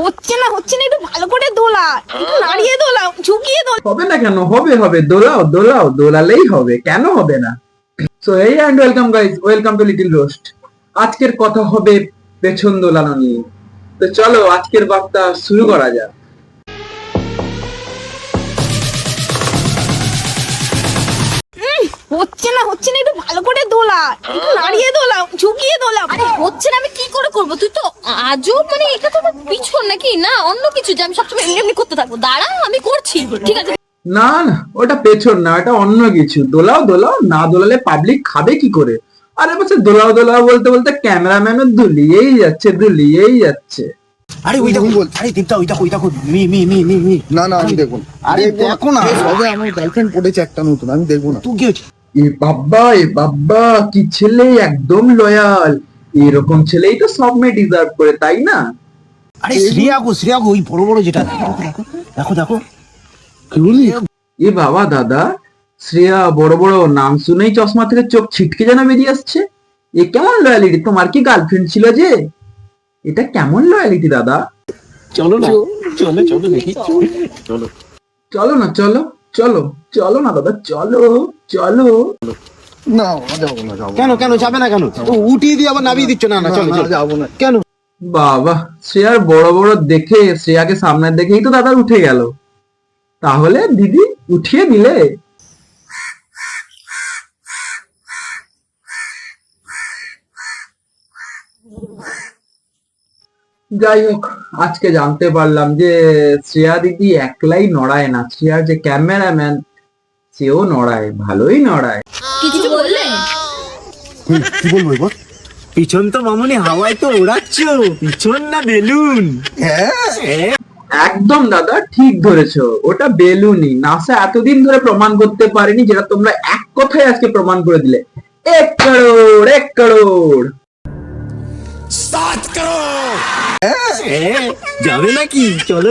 হচ্ছে না একটু ভালো করে দোলা, একটু নাড়িয়ে দোলা, ঝুঁকিয়ে দোলা। হবে না কেন? হবে হবে, দোলাও দোলাও, দোলালেই হবে, কেন হবে না? সো এই and welcome guys, welcome to little roast. আজকের কথা হবে পেছন দোলানো নিয়ে। তো চলো আজকের বার্তা শুরু করা যাক। হচ্ছে না একটু ভালো করে দোলা, একটু নাড়িয়ে দোলা, ঝুঁকিয়ে দোলা। আরে হচ্ছে না, আমি কি করে করবো? তুই তো আজও মানে এটা তো আমার পিছন নাকি না অন্য কিছু যে আমি সবসময় এমনি এমনি করতে থাকবো। দাঁড়া, আমি করছি, ঠিক আছে? না না, ওটা পেছন না, ওটা অন্য কিছু। দোলাও দোলাও, না দোলালে পাবলিক খাবে কি করে? আরে বলছে দোলাও দোলাও বলতে বলতে ক্যামেরাম্যানও দুলিয়েই যাচ্ছে। আরে ওই দেখুন বল, আরে দীপদা ওই দেখো মি না না আমি দেখবো না। আরে দেখো না, সবে আমার গার্লফ্রেন্ড পড়েছে একটা নতুন, আমি দেখবো না। তুই কি হচ্ছে? এ বাব্বা কি ছেলে, একদম লয়াল। এরকম ছেলেই তো সব মেয়ে ডিজার্ভ করে, তাই না? আরে শ্রেয়া গো ওই বড় বড় যেটা, দেখো কি বলি? এ বাবা দাদা, শ্রেয়া বড় বড়, নাম শুনেই চশমা থেকে চোখ ছিটকে যেন বেরিয়ে আসছে। এ কেমন লয়ালিটি? তোমার কি গার্লফ্রেন্ড ছিল যে? এটা কেমন লয়ালিটি দাদা? চলো দেখি চলো। চলো না, চলো না দাদা, চলো। না যাবো না, যাবো কেন যাবে না কেন? ও উঠিয়ে দিয়ে আবার নামিয়ে দিচ্ছ। না চলো যাবো না। কেন? বাবা, শ্রেয়ার বড় বড় দেখে, শ্রেয়াকে সামনে দেখেই তো দাদা উঠে গেল। তাহলে দিদি উঠিয়ে দিলে। যাই হোক, আজকে জানতে পারলাম যে শ্রেয়া দিদি একলাই নড়ায় না, শ্রেয়ার যে ক্যামেরাম্যান সেও নড়ায়, ভালোই নড়ায়। কিছু বললে? কি বলবো এবার? পিছন তো মামুনি হাওয়ায় তো ওড়াচ্ছ, পিছন না বেলুন। হ্যাঁ একদম দাদা ঠিক ধরেছো, ওটা বেলুনই। নাসা এতদিন ধরে প্রমাণ করতে পারেনি, যেটা তোমরা এক কথায় আজকে প্রমাণ করে দিলে। 1 কারোড়। যাবে নাকি? চলো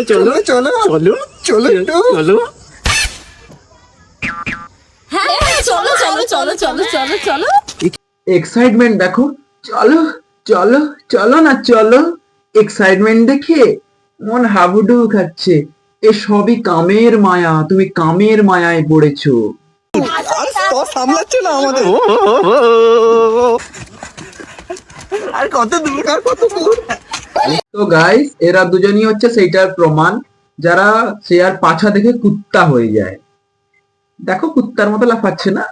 হ্যাঁ চলো। এক্সাইটমেন্ট দেখো, চলো। এক্সাইটমেন্ট দেখে মন হাবুডু খাচ্ছে। এ সবই কামের মায়া, তুমি কামের মায়ায় পড়েছো। সামলাচ্ছে না আমাদের। আর কত দূর? তো গাইস, এরা দুজনই হচ্ছে সেইটার প্রমাণ, যারা শ্রেয়ার পাছা দেখে কুত্তা হয়ে যায়। দেখো কুত্তার মতো লাফাচ্ছে না?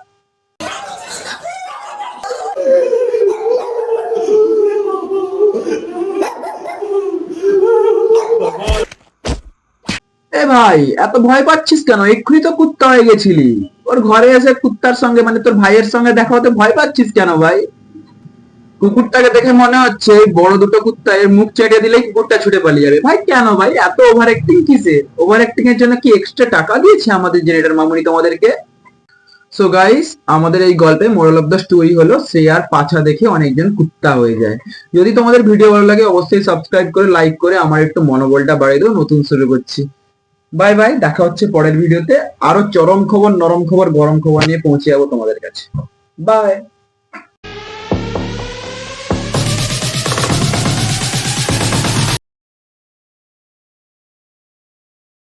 এ ভাই, এত ভয় পাচ্ছিস কেন? এক্ষুনি তো কুত্তা হয়ে গেছিলি। ওর ঘরে এসে কুত্তার সঙ্গে, মানে তোর ভাইয়ের সঙ্গে দেখা হতে ভয় পাচ্ছিস কেন ভাই? কুকুরটাকে দেখে মনে হচ্ছে বড় দুটো কুত্তা এর মুখ চেটে দিলেই কুকুরটা ছুটে পালিয়ে যাবে। ভাই কেন ভাই, এত ওভার অ্যাক্টিং কিসের? ওভার অ্যাক্টিং এর জন্য কি এক্সট্রা টাকা দিয়েছে আমাদের জেনারেটর মামুনি তোমাদেরকে? সো গাইস, আমাদের এই গল্পে মোরাল অফ দ্য স্টোরি হলো শ্রেয়ার পাছা দেখে অনেকজন কুত্তা হয়ে যায়। যদি তোমাদের ভিডিও ভালো লাগে অবশ্যই সাবস্ক্রাইব করে, লাইক করে আমার একটু মনোবলটা বাড়িয়ে দাও। নতুন শুরু করছি। বাই বাই, দেখা হচ্ছে পরের ভিডিওতে। আরো চরম খবর, নরম খবর, গরম খবর নিয়ে পৌঁছে যাবো তোমাদের কাছে। বাই।